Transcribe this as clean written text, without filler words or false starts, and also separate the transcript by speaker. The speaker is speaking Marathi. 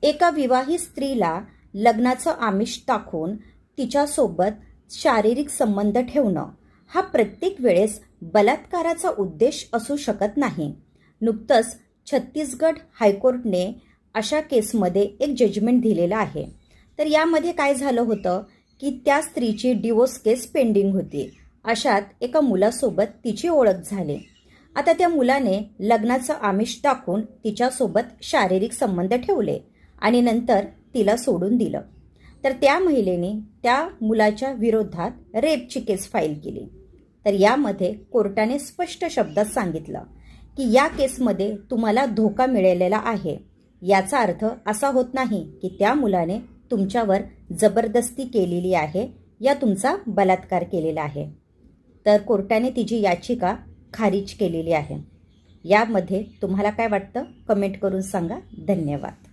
Speaker 1: एका विवाहित स्त्रीला लग्नाचं आमिष दाखवून तिच्यासोबत शारीरिक संबंध ठेवणं हा प्रत्येक वेळेस बलात्काराचा उद्देश असू शकत नाही. नुकतंच छत्तीसगड हायकोर्टने अशा केसमध्ये एक जजमेंट दिलेलं आहे. तर यामध्ये काय झालं होतं की त्या स्त्रीची डिवोर्स केस पेंडिंग होती. अशात एका मुलासोबत तिची ओळख झाली. आता त्या मुलाने लग्नाचं आमिष दाखवून तिच्यासोबत शारीरिक संबंध ठेवले आणि नंतर तिला सोडून दिलं. तर त्या महिलेने त्या मुलाच्या विरोधात रेपची केस फाईल केली. तर यामध्ये कोर्टाने स्पष्ट शब्दात सांगितलं की या केसमध्ये तुम्हाला धोका मिळालेला आहे. याचा अर्थ असा होत नाही की त्या मुलाने तुमच्यावर जबरदस्ती केलेली आहे या तुमचा बलात्कार केलेला आहे. तर कोर्टाने तिची याचिका खारिज केलेली आहे. यामध्ये तुम्हाला काय वाटतं कमेंट करून सांगा. धन्यवाद.